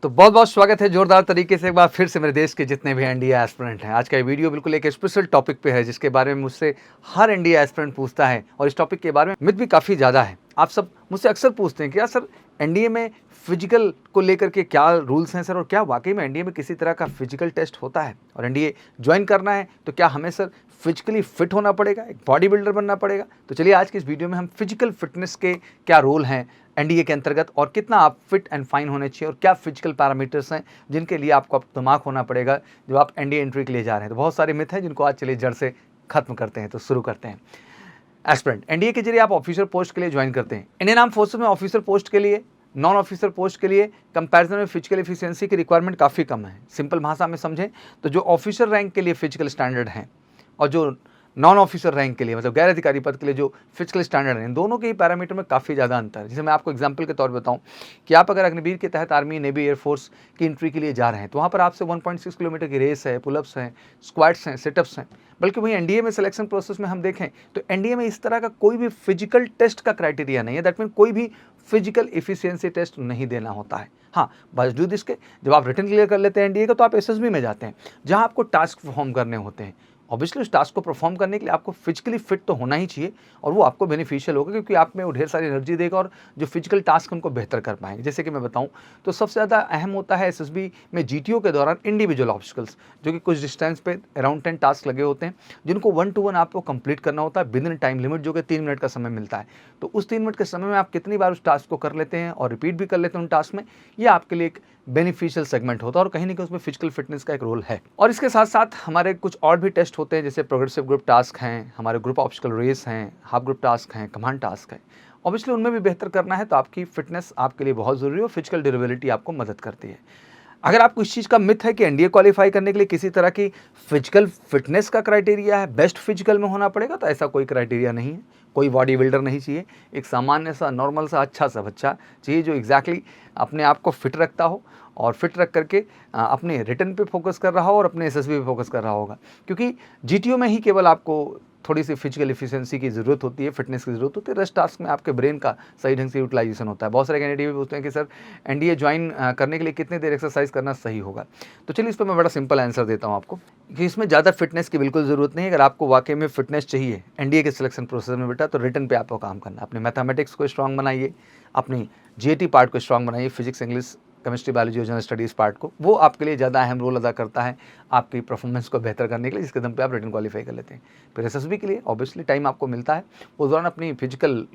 तो बहुत बहुत स्वागत है जोरदार तरीके से एक बार फिर से मेरे देश के जितने भी एनडीए एस्पिरेंट हैं। आज का ये वीडियो बिल्कुल एक स्पेशल टॉपिक पे है जिसके बारे में मुझसे हर एनडीए एस्पिरेंट पूछता है और इस टॉपिक के बारे में मिथ भी काफ़ी ज़्यादा है। आप सब मुझसे अक्सर पूछते हैं कि यार सर एनडीए में फिजिकल को लेकर के क्या रूल्स हैं सर, और क्या वाकई में एनडीए में किसी तरह का फिजिकल टेस्ट होता है, और एनडीए ज्वाइन करना है तो क्या हमें सर फिजिकली फिट होना पड़ेगा, एक बॉडी बिल्डर बनना पड़ेगा। तो चलिए आज की इस वीडियो में हम फिजिकल फिटनेस के क्या रोल हैं एनडीए के अंतर्गत, और कितना आप फिट एंड फाइन होने चाहिए, और क्या फिजिकल पैरामीटर्स हैं जिनके लिए आपको अब दिमाग होना पड़ेगा जब आप एनडीए एंट्री के लिए जा रहे हैं। तो बहुत सारे मिथ हैं जिनको आज चलिए जड़ से खत्म करते हैं। तो शुरू करते हैं। एस्पिरेंट एनडीए के जरिए आप ऑफिसर पोस्ट के लिए ज्वाइन करते हैं। इंडियन आर्म फोर्सेस में ऑफिसर पोस्ट के लिए, नॉन ऑफिसर पोस्ट के लिए कंपैरिजन में फिजिकल एफिशिएंसी की रिक्वायरमेंट काफ़ी कम है। सिंपल भाषा में समझें तो जो ऑफिसर रैंक के लिए फिजिकल स्टैंडर्ड हैं और जो नॉन ऑफिसर रैंक के लिए मतलब गैर अधिकारी पद के लिए जो फिजिकल स्टैंडर्ड हैं, इन दोनों के ही पैरामीटर में काफ़ी ज़्यादा अंतर है। जैसे मैं आपको एग्जांपल के तौर पर बताऊं कि आप अगर अग्निवीर के तहत आर्मी, नेवी, एयरफोर्स की एंट्री के लिए जा रहे हैं तो वहाँ पर आपसे 1.6 किलोमीटर की रेस है, पुलअप्स हैं, स्क्वाट्स हैं, सिटअप्स हैं। बल्कि वहीं एनडीए में सिलेक्शन प्रोसेस में हम देखें तो एनडीए में इस तरह का कोई भी फिजिकल टेस्ट का क्राइटेरिया नहीं है। दैट मीन कोई भी फिजिकल एफिशिएंसी टेस्ट नहीं देना होता है। हाँ, बावजूद इसके जब आप रिटर्न क्लियर कर लेते हैं एनडीए का तो आप एसएसबी में जाते हैं जहाँ आपको टास्क परफॉर्म करने होते हैं। ऑब्वियसली उस टास्क को परफॉर्म करने के लिए आपको फिजिकली फिट तो होना ही चाहिए, और वो आपको बेनिफिशियल होगा क्योंकि आप में वो ढेर सारी एनर्जी देगा और जो फिजिकल टास्क उनको बेहतर कर पाएंगे। जैसे कि मैं बताऊं तो सबसे ज़्यादा अहम होता है एसएसबी में जीटीओ के दौरान इंडिविजुअल ऑब्स्टिकल्स, जो कि कुछ डिस्टेंस पे अराउंड 10 टास्क लगे होते हैं जिनको 1 to 1 आपको कंप्लीट करना होता है विद इन टाइम लिमिट, जो कि 3 मिनट का समय मिलता है। तो उस 3 मिनट के समय में आप कितनी बार उस टास्क को कर लेते हैं और रिपीट भी कर लेते हैं उन टास्क में, ये आपके लिए एक बेनिफिशियल सेगमेंट होता है और कहीं ना कहीं उसमें फिजिकल फिटनेस का एक रोल है। और इसके साथ साथ हमारे कुछ और भी टेस्ट होते हैं जैसे प्रोग्रेसिव ग्रुप टास्क हैं, हमारे ग्रुप ऑब्स्टिकल रेस हैं, हाफ ग्रुप टास्क हैं, कमांड टास्क है। ऑब्वियसली उनमें भी बेहतर करना है तो आपकी फिटनेस आपके लिए बहुत ज़रूरी है और फिजिकल ड्यूरेबिलिटी आपको मदद करती है। अगर आपको इस चीज़ का मिथ है कि एनडीए क्वालिफाई करने के लिए किसी तरह की फिजिकल फिटनेस का क्राइटेरिया है, बेस्ट फिजिकल में होना पड़ेगा, तो ऐसा कोई क्राइटेरिया नहीं है। कोई बॉडी बिल्डर नहीं चाहिए, एक सामान्य सा नॉर्मल सा अच्छा सा बच्चा चाहिए जो एग्जैक्टली अपने आप को फिट रखता हो और फिट रख करके अपने रिटर्न पे फोकस कर रहा हो और अपने एसएसबी पे फोकस कर रहा होगा। क्योंकि जीटीओ में ही केवल आपको थोड़ी सी फिजिकल एफिशिएंसी की ज़रूरत होती है, फिटनेस की ज़रूरत होती है। रेस्ट टास्क में आपके ब्रेन का सही ढंग से यूटिलाइजेशन होता है। बहुत सारे कैंडिडेट भी पूछते हैं कि सर एनडीए ज्वाइन करने के लिए कितनी देर एक्सरसाइज करना सही होगा। तो चलिए इस पर मैं बड़ा सिंपल आंसर देता हूँ आपको कि इसमें ज़्यादा फिटनेस की बिल्कुल ज़रूरत नहीं है। अगर आपको वाकई में फिटनेस चाहिए एनडीए के सिलेक्शन प्रोसेस में बेटा, तो रिटर्न पे आपको काम करना है। अपने मैथमेटिक्स को स्ट्रॉन्ग बनाइए, अपनी जीएटी पार्ट को स्ट्रॉन्ग बनाइए, फिजिक्स, इंग्लिश, केमिस्ट्री, बायोलॉजी और जनरल स्टडीज़ पार्ट को। वो आपके लिए ज़्यादा अहम रोल अदा करता है आपकी परफॉर्मेंस को बेहतर करने के लिए, जिसके दम पे आप रिटर्न क्वालिफाई कर लेते हैं। फिर एसएसबी के लिए ऑब्वियसली टाइम आपको मिलता है, उस दौरान अपनी फिजिकल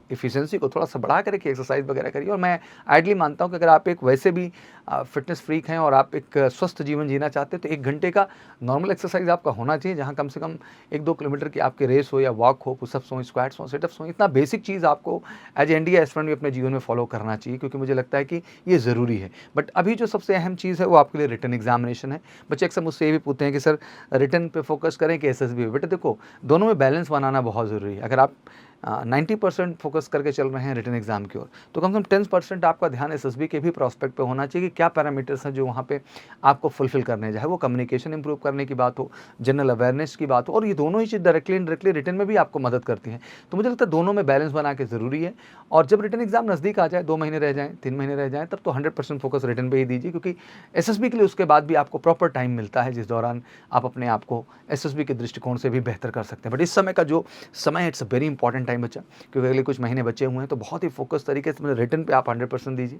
एफिशिएंसी को थोड़ा सा बढ़ा कर रखिए, एक्सरसाइज वगैरह करिए। और मैं आइडली मानता हूँ कि अगर आप एक वैसे भी फिटनेस फ्रीक हैं और आप एक स्वस्थ जीवन जीना चाहते हैं तो 1 घंटे का नॉर्मल एक्सरसाइज आपका होना चाहिए, जहाँ कम से कम 1-2 किलोमीटर की आपकी रेस हो या वॉक हो, पुशअप्स हो, स्क्वाट्स हो, सिटअप्स हो। इतना बेसिक चीज़ आपको एज एनडीए एस्पिरेंट भी अपने जीवन में फॉलो करना चाहिए, क्योंकि मुझे लगता है कि ये ज़रूरी है। बट अभी जो सबसे अहम चीज़ है वो आपके लिए रिटर्न एग्जामिनेशन है। बच्चे अक्सर मुझसे ये भी पूछते हैं कि सर रिटर्न पे फोकस करें कि एसएसबी पे। बेटा देखो, दोनों में बैलेंस बनाना बहुत ज़रूरी है। अगर आप 90% फोकस करके चल रहे हैं रिटर्न एग्जाम की ओर, तो कम से कम 10% आपका ध्यान एसएसबी के भी प्रोस्पेक्ट पे होना चाहिए कि क्या पैरामीटर्स हैं जो वहाँ पे आपको फुलफिल करने हैं। चाहे वो कम्युनिकेशन इंप्रूव करने की बात हो, जनरल अवेयरनेस की बात हो, और ये दोनों ही चीज़ डायरेक्टली इनडायरेक्टली रिटर्न में भी आपको मदद करती हैं। तो मुझे लगता है दोनों में बैलेंस बना के ज़रूरी है। और जब रिटर्न एग्जाम नज़दीक आ जाए, 2 महीने रह जाएँ, 3 महीने रह जाएँ, तब तो 100% फोकस रिटर्न पे ही दीजिए, क्योंकि एसएसबी के लिए उसके बाद भी आपको प्रॉपर टाइम मिलता है जिस दौरान आप अपने आप को एसएसबी के दृष्टिकोण से भी बेहतर कर सकते हैं। बट इस समय का जो समय है, it's a very important time बच्चा, क्योंकि अगले कुछ महीने बचे हुए हैं। तो बहुत ही फोकस तरीके से रिटर्न पे आप 100% दीजिए।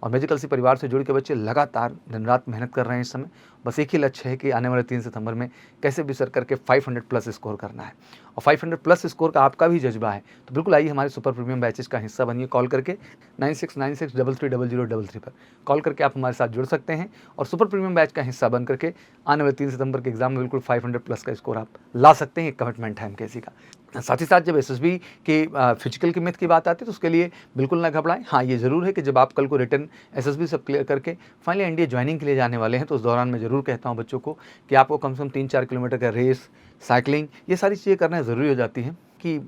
और मेडिकल से परिवार से जुड़ के बच्चे लगातार दिन रात मेहनत कर रहे हैं इस समय। बस एक ही लक्ष्य है कि आने वाले 3 सितंबर में कैसे भी सर करके 500 प्लस स्कोर करना है। और 500 प्लस स्कोर का आपका भी जज्बा है तो बिल्कुल आइए हमारे सुपर प्रीमियम बैचेस का हिस्सा बनिए। कॉल करके 9696330033 पर कॉल करके आप हमारे साथ जुड़ सकते हैं और सुपर प्रीमियम बैच का हिस्सा बन करके आने वाले 3 सितंबर के एग्जाम में बिल्कुल 500 प्लस का स्कोर आप ला सकते हैं। एक कमिटमेंट है एमकेसी का। साथ ही साथ जब एसएसबी के फिजिकल की मिथ की बात आती है तो उसके लिए बिल्कुल ना घबराएं। हाँ, ये ज़रूर है कि जब आप कल को रिटर्न एसएसबी सब क्लियर करके फाइनली एनडीए ज्वाइनिंग के लिए जाने वाले हैं, तो उस दौरान मैं ज़रूर कहता हूँ बच्चों को कि आपको कम से कम 3-4 किलोमीटर का रेस, साइकिलिंग, ये सारी चीज़ें करना ज़रूरी हो जाती हैं कि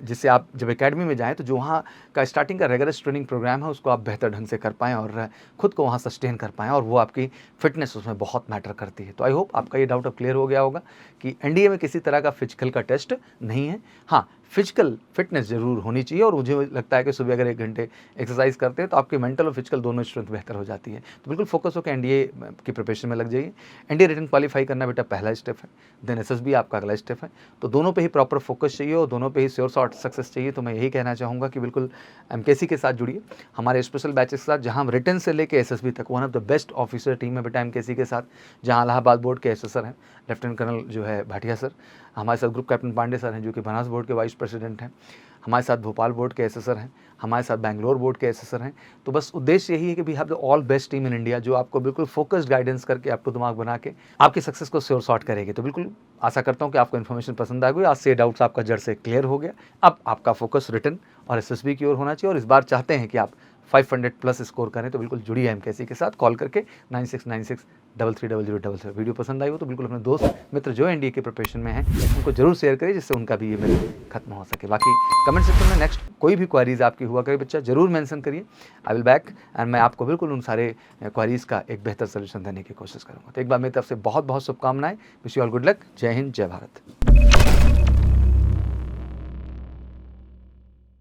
जिससे आप जब एकेडमी में जाएँ तो जो वहाँ का स्टार्टिंग का रेगुलर ट्रेनिंग प्रोग्राम है उसको आप बेहतर ढंग से कर पाएँ और खुद को वहाँ सस्टेन कर पाएँ, और वो आपकी फिटनेस उसमें बहुत मैटर करती है। तो आई होप आपका ये डाउट अब क्लियर हो गया होगा कि एनडीए में किसी तरह का फिजिकल का टेस्ट नहीं है। हाँ, फिजिकल फिटनेस ज़रूर होनी चाहिए और मुझे लगता है कि सुबह अगर 1 घंटे एक्सरसाइज करते हैं तो आपकी मेंटल और फिजिकल दोनों स्ट्रेंथ बेहतर हो जाती है। तो बिल्कुल फोकस होकर एनडीए की प्रिपरेशन में लग जाइए। एनडीए रिटन क्वालीफाई करना बेटा पहला स्टेप है, देन एसएसबी आपका अगला स्टेप है। तो दोनों पे ही प्रॉपर फोकस चाहिए और दोनों पे ही श्योर शॉट सक्सेस चाहिए। तो मैं यही कहना चाहूँगा कि बिल्कुल एमकेसी के साथ जुड़िए, हमारे स्पेशल बैचेस के साथ, जहाँ हम रिटन से लेकर एसएसबी तक one of the best officer team है बेटा एमकेसी के साथ, जहाँ इलाहाबाद बोर्ड के एसएसआर हैं, लेफ्टिनेंट कर्नल जो है भाटिया सर, हमारे साथ ग्रुप कैप्टन पांडे सर हैं जो कि बनास बोर्ड के वाइस प्रेसिडेंट हैं, हमारे साथ भोपाल बोर्ड के एसएसआर हैं, हमारे साथ बैंगलोर बोर्ड के एसएसआर हैं। तो बस उद्देश्य यही है कि we have the all best team in India, जो आपको बिल्कुल फोकस्ड गाइडेंस करके, आपको दिमाग बना के आपकी सक्सेस को श्योर शॉट करेगी। तो बिल्कुल आशा करता हूँ कि आपको इन्फॉर्मेशन पसंद आ गई। आज से डाउट्स आपका जड़ से क्लियर हो गया। अब आपका फोकस रिटन और एसएसबी की ओर होना चाहिए और इस बार चाहते हैं कि आप 500 प्लस स्कोर करें। तो बिल्कुल जुड़िए एमकेसी के साथ, कॉल करके 9696330000। वीडियो पसंद आई हो तो बिल्कुल अपने दोस्त मित्र जो एनडीए के प्रिपरेशन में हैं उनको जरूर शेयर करिए, जिससे उनका भी ये मिल खत्म हो सके। बाकी कमेंट सेक्शन में नेक्स्ट कोई भी क्वारीज आपकी हुआ करे बच्चा जरूर मेंशन करिए, आई विल बैक एंड मैं आपको बिल्कुल उन सारे क्वारीज का एक बेहतर सोल्यूशन देने की कोशिश करूँगा। तो एक बार मेरी तरफ से बहुत बहुत शुभकामनाएं। Wish you all good luck. जय हिंद, जय भारत।